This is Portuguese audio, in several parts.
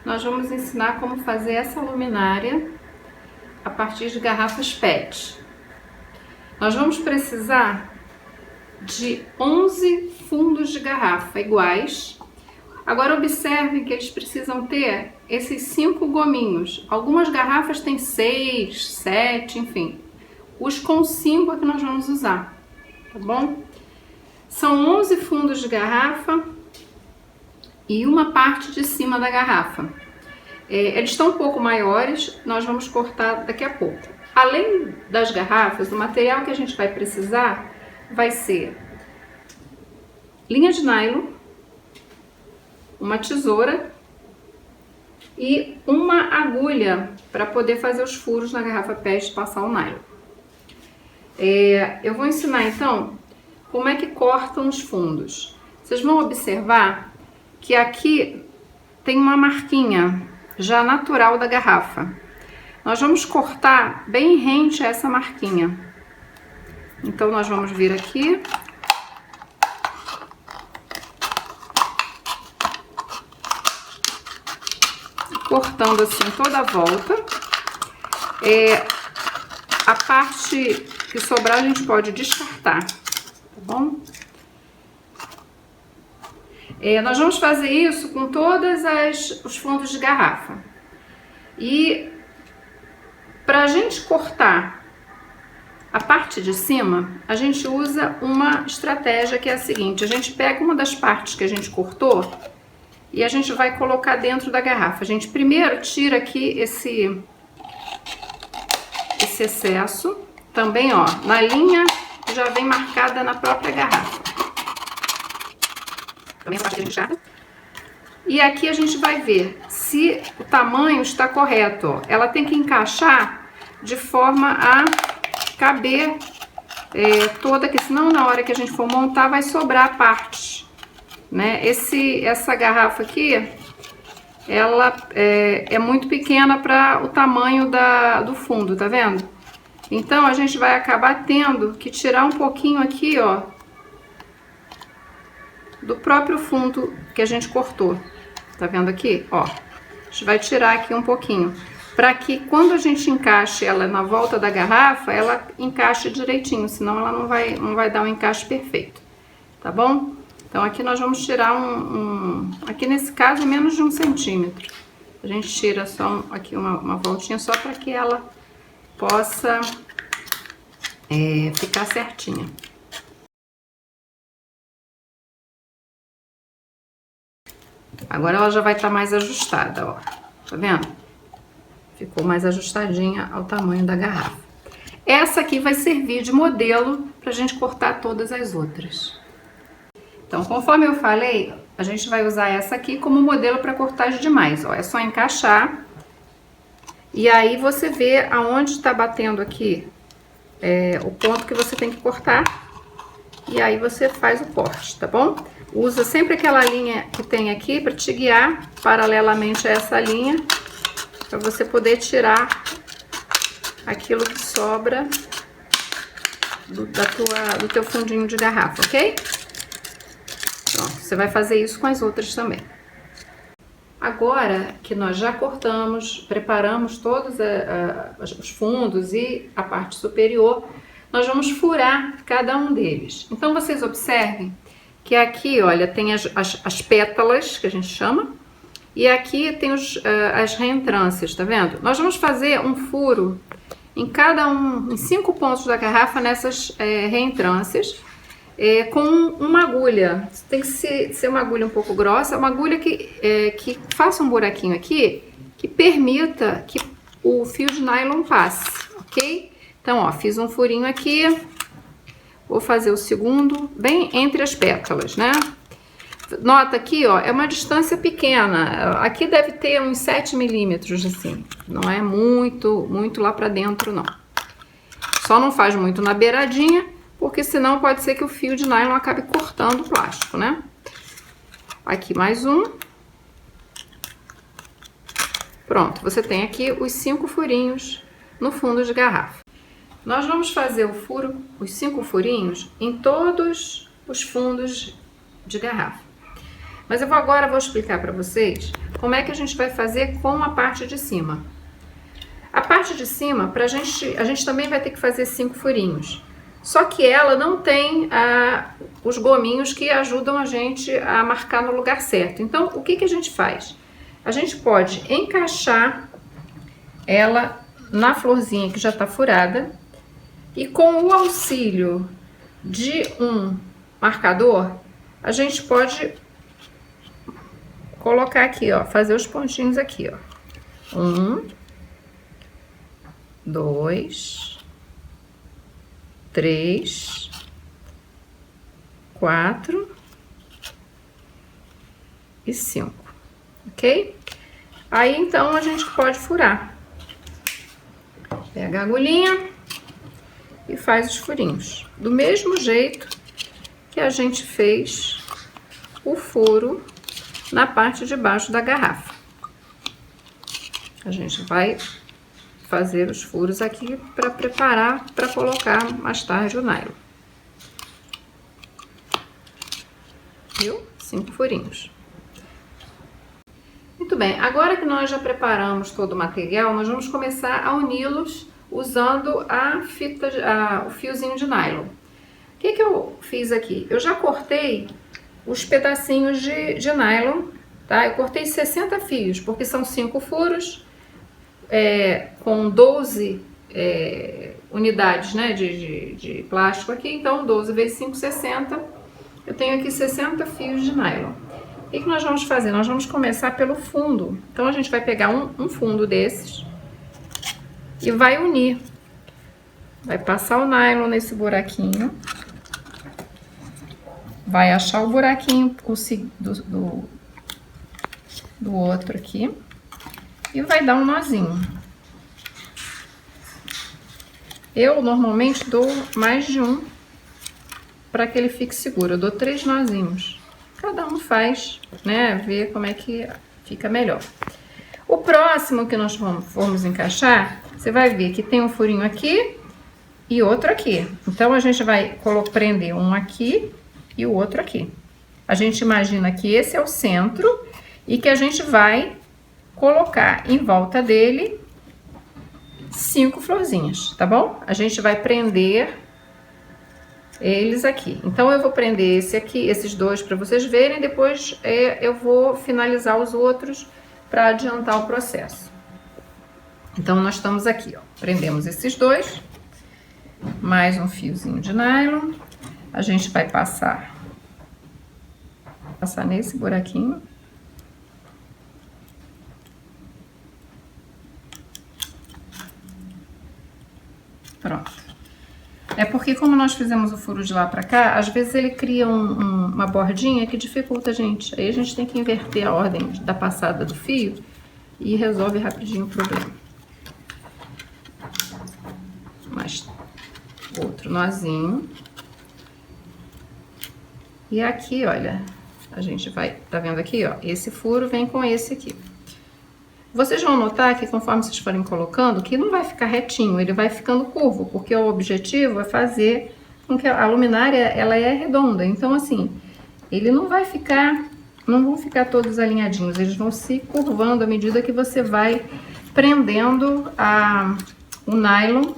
nós vamos ensinar como fazer essa luminária a partir de garrafas PET. Nós vamos precisar de 11 fundos de garrafa iguais. Agora observem que eles precisam ter esses 5 gominhos. Algumas garrafas têm 6, 7, enfim. Os com 5 é que nós vamos usar, tá bom? São 11 fundos de garrafa e uma parte de cima da garrafa. Eles estão um pouco maiores, nós vamos cortar daqui a pouco. Além das garrafas, o material que a gente vai precisar vai ser linha de nylon, uma tesoura e uma agulha para poder fazer os furos na garrafa PET e passar o nylon. Eu vou ensinar então como é que cortam os fundos. Vocês vão observar que aqui tem uma marquinha já natural da garrafa. Nós vamos cortar bem rente a essa marquinha. Então nós vamos vir aqui. Cortando assim toda a volta. A parte que sobrar a gente pode descartar, tá bom? Nós vamos fazer isso com todos os fundos de garrafa. E para a gente cortar a parte de cima, a gente usa uma estratégia que é a seguinte: a gente pega uma das partes que a gente cortou e a gente vai colocar dentro da garrafa. A gente primeiro tira aqui esse excesso, também ó, na linha já vem marcada na própria garrafa. Também essa parte que a gente chata. E aqui a gente vai ver se o tamanho está correto, ó. Ela tem que encaixar de forma a caber toda, que senão na hora que a gente for montar vai sobrar partes, né? Essa garrafa aqui, ela é muito pequena para o tamanho do fundo, tá vendo? Então a gente vai acabar tendo que tirar um pouquinho aqui, ó, do próprio fundo que a gente cortou. Tá vendo aqui? Ó, a gente vai tirar aqui um pouquinho, para que quando a gente encaixe ela na volta da garrafa, ela encaixe direitinho, senão ela não vai dar um encaixe perfeito, tá bom? Então aqui nós vamos tirar aqui nesse caso menos de 1 centímetro. A gente tira só aqui uma voltinha só para que ela possa ficar certinha. Agora ela já vai estar mais ajustada, ó. Tá vendo? Ficou mais ajustadinha ao tamanho da garrafa. Essa aqui vai servir de modelo pra gente cortar todas as outras. Então, conforme eu falei, a gente vai usar essa aqui como modelo para cortar as demais, ó. É só encaixar. E aí você vê aonde está batendo aqui o ponto que você tem que cortar. E aí você faz o corte, tá bom? Usa sempre aquela linha que tem aqui para te guiar paralelamente a essa linha, para você poder tirar aquilo que sobra do teu fundinho de garrafa, ok? Pronto, você vai fazer isso com as outras também. Agora que nós já cortamos, preparamos todos os fundos e a parte superior, nós vamos furar cada um deles. Então vocês observem que aqui, olha, tem as pétalas, que a gente chama, e aqui tem as reentrâncias, tá vendo? Nós vamos fazer um furo em em 5 pontos da garrafa nessas reentrâncias, com uma agulha. Tem que ser uma agulha um pouco grossa, uma agulha que faça um buraquinho aqui, que permita que o fio de nylon passe, ok? Então, ó, fiz um furinho aqui. Vou fazer o segundo bem entre as pétalas, né? Nota aqui, ó, é uma distância pequena. Aqui deve ter uns 7 milímetros, assim. Não é muito lá pra dentro, não. Só não faz muito na beiradinha, porque senão pode ser que o fio de nylon acabe cortando o plástico, né? Aqui mais um. Pronto, você tem aqui os 5 furinhos no fundo de garrafa. Nós vamos fazer os 5 furinhos em todos os fundos de garrafa. Mas agora vou explicar para vocês como é que a gente vai fazer com a parte de cima. A parte de cima, a gente também vai ter que fazer 5 furinhos. Só que ela não tem os gominhos que ajudam a gente a marcar no lugar certo. Então, o que a gente faz? A gente pode encaixar ela na florzinha que já está furada e com o auxílio de um marcador, a gente pode colocar aqui, ó, fazer os pontinhos aqui, ó. 1, 2, 3, 4 e 5, ok? Aí, então, a gente pode furar. Pega a agulhinha e faz os furinhos. Do mesmo jeito que a gente fez o furo na parte de baixo da garrafa. A gente vai fazer os furos aqui para preparar para colocar mais tarde o nylon. Viu? 5 furinhos. Muito bem, agora que nós já preparamos todo o material, nós vamos começar a uni-los usando o fiozinho de nylon. O que eu fiz aqui? Eu já cortei os pedacinhos de nylon, tá? Eu cortei 60 fios, porque são 5 furos, com 12 unidades, né, de plástico aqui, então 12 vezes 5, 60. Eu tenho aqui 60 fios de nylon. O que nós vamos fazer? Nós vamos começar pelo fundo. Então, a gente vai pegar um fundo desses e vai unir. Vai passar o nylon nesse buraquinho. Vai achar o buraquinho do outro aqui. E vai dar um nozinho. Eu, normalmente, dou mais de um para que ele fique seguro. Eu dou 3 nozinhos. Cada um faz, né, ver como é que fica melhor. O próximo que nós vamos encaixar, você vai ver que tem um furinho aqui e outro aqui. Então, a gente vai prender um aqui e o outro aqui. A gente imagina que esse é o centro e que a gente vai colocar em volta dele 5 florzinhas, tá bom? A gente vai prender eles aqui. Então, eu vou prender esse aqui, esses dois para vocês verem, depois eu vou finalizar os outros para adiantar o processo. Então, nós estamos aqui, ó, prendemos esses dois, mais um fiozinho de nylon, a gente vai passar nesse buraquinho. Pronto. É porque como nós fizemos o furo de lá pra cá, às vezes ele cria uma bordinha que dificulta a gente. Aí a gente tem que inverter a ordem da passada do fio e resolve rapidinho o problema. Mais outro nozinho. E aqui, olha, a gente vai, tá vendo aqui, ó, esse furo vem com esse aqui. Vocês vão notar que conforme vocês forem colocando, que não vai ficar retinho, ele vai ficando curvo, porque o objetivo é fazer com que a luminária, ela é redonda. Então, assim, ele não vai ficar, não vão ficar todos alinhadinhos, eles vão se curvando à medida que você vai prendendo o nylon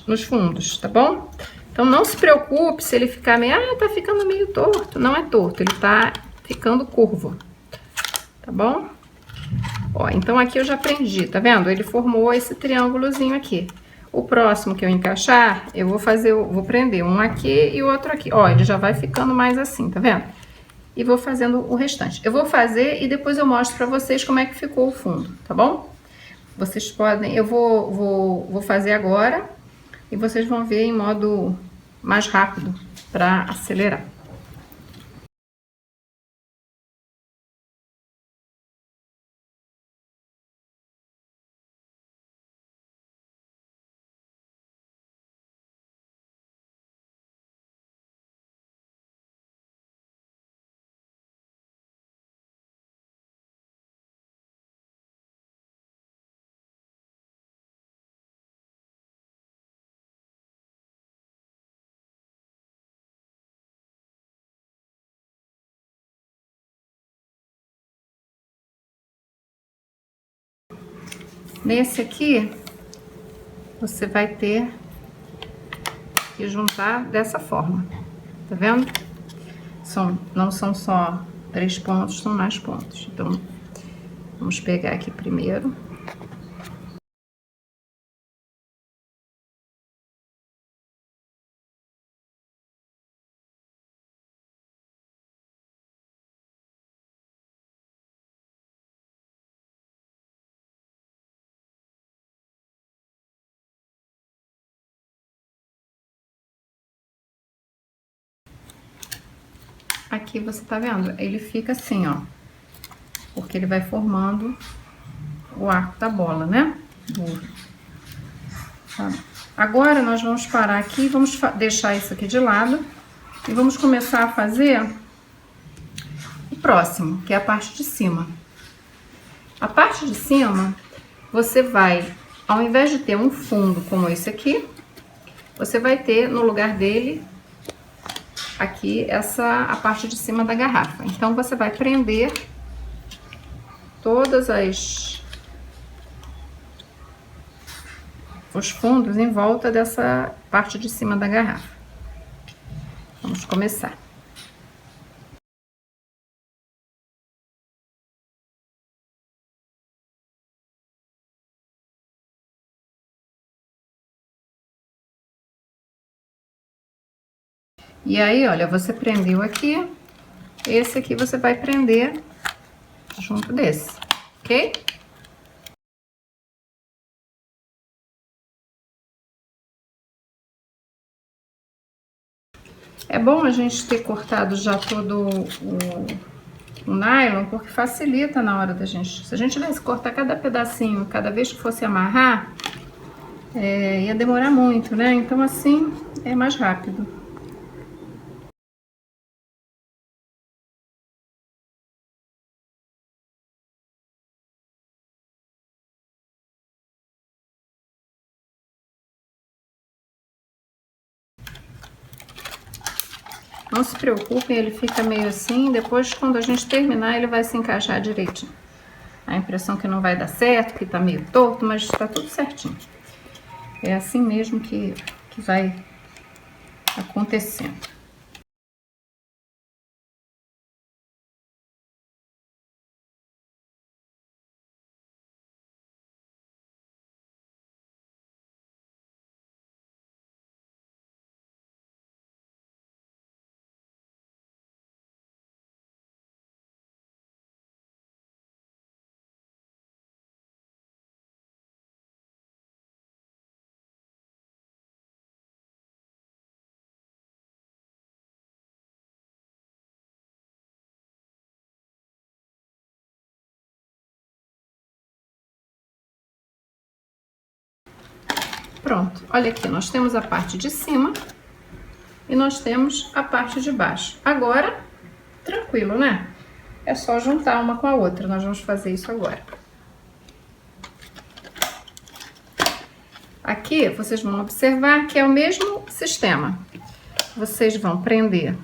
nos fundos, tá bom? Então, não se preocupe se ele ficar meio, tá ficando meio torto. Não é torto, ele tá ficando curvo. Tá bom? Ó, então aqui eu já prendi, tá vendo? Ele formou esse triângulozinho aqui. O próximo que eu encaixar, eu vou prender um aqui e o outro aqui. Ó, ele já vai ficando mais assim, tá vendo? E vou fazendo o restante. Eu vou fazer e depois eu mostro pra vocês como é que ficou o fundo, tá bom? Vocês podem, eu vou fazer agora e vocês vão ver em modo mais rápido pra acelerar. Nesse aqui, você vai ter que juntar dessa forma, tá vendo? Não são só 3 pontos, são mais pontos. Então, vamos pegar aqui primeiro. Aqui você tá vendo? Ele fica assim, ó. Porque ele vai formando o arco da bola, né? Tá. Agora nós vamos parar aqui, vamos deixar isso aqui de lado e vamos começar a fazer o próximo, que é a parte de cima. A parte de cima, você vai, ao invés de ter um fundo como esse aqui, você vai ter no lugar dele aqui a parte de cima da garrafa. Então você vai prender todas os fundos em volta dessa parte de cima da garrafa. Vamos começar. E aí, olha, você prendeu aqui, esse aqui você vai prender junto desse, ok? É bom a gente ter cortado já todo o nylon, porque facilita na hora da gente. Se a gente tivesse que cortar cada pedacinho, cada vez que fosse amarrar, ia demorar muito, né? Então assim é mais rápido. Não se preocupem, ele fica meio assim, depois quando a gente terminar ele vai se encaixar direitinho. A impressão que não vai dar certo, que tá meio torto, mas tá tudo certinho. É assim mesmo que vai acontecendo. Pronto, olha aqui, nós temos a parte de cima e nós temos a parte de baixo. Agora, tranquilo, né? É só juntar uma com a outra, nós vamos fazer isso agora. Aqui, vocês vão observar que é o mesmo sistema. Vocês vão prender,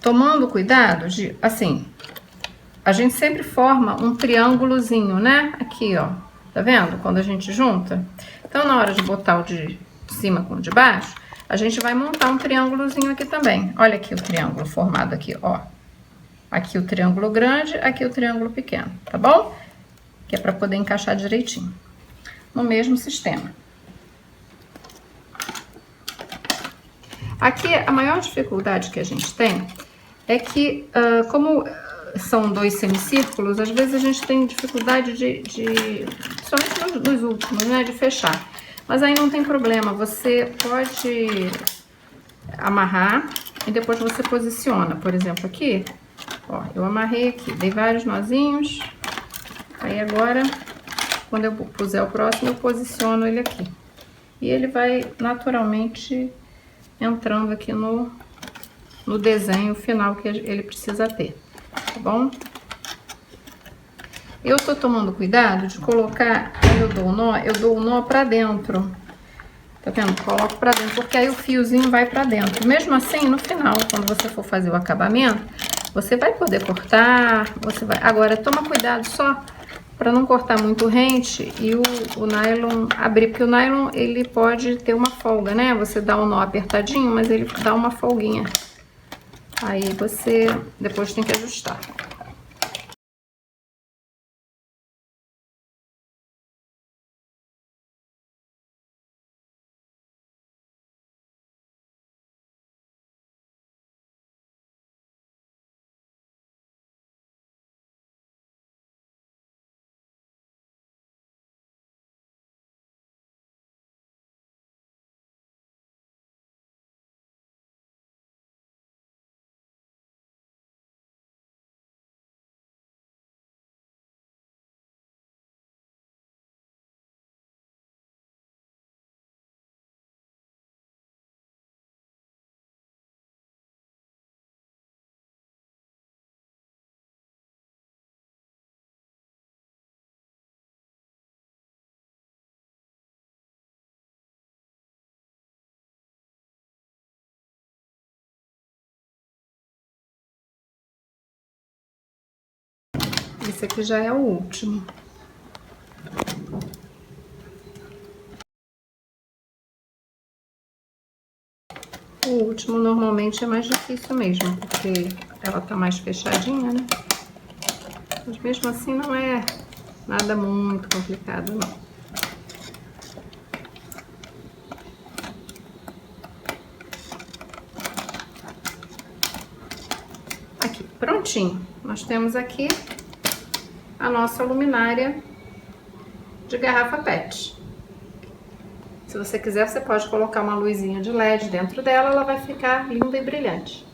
tomando cuidado de, assim, a gente sempre forma um triângulozinho, né? Aqui, ó. Tá vendo? Quando a gente junta. Então, na hora de botar o de cima com o de baixo, a gente vai montar um triângulozinho aqui também. Olha aqui o triângulo formado aqui, ó. Aqui o triângulo grande, aqui o triângulo pequeno, tá bom? Que é pra poder encaixar direitinho. No mesmo sistema. Aqui, a maior dificuldade que a gente tem é que, como são 2 semicírculos, às vezes a gente tem dificuldade somente nos últimos, né, de fechar. Mas aí não tem problema, você pode amarrar e depois você posiciona. Por exemplo, aqui, ó, eu amarrei aqui, dei vários nozinhos. Aí agora, quando eu puser o próximo, eu posiciono ele aqui. E ele vai naturalmente entrando aqui no desenho final que ele precisa ter. Tá bom? Eu tô tomando cuidado de colocar, quando eu dou o nó pra dentro. Tá vendo? Coloco pra dentro, porque aí o fiozinho vai pra dentro. Mesmo assim, no final, quando você for fazer o acabamento, você vai poder cortar, Agora, toma cuidado só para não cortar muito rente e o nylon abrir, porque o nylon ele pode ter uma folga, né? Você dá um nó apertadinho, mas ele dá uma folguinha. Aí você depois tem que ajustar. Esse aqui já é o último. O último normalmente é mais difícil mesmo, porque ela tá mais fechadinha, né? Mas mesmo assim não é nada muito complicado, não. Aqui, prontinho. Nós temos aqui a nossa luminária de garrafa PET. Se você quiser, você pode colocar uma luzinha de LED dentro dela, ela vai ficar linda e brilhante.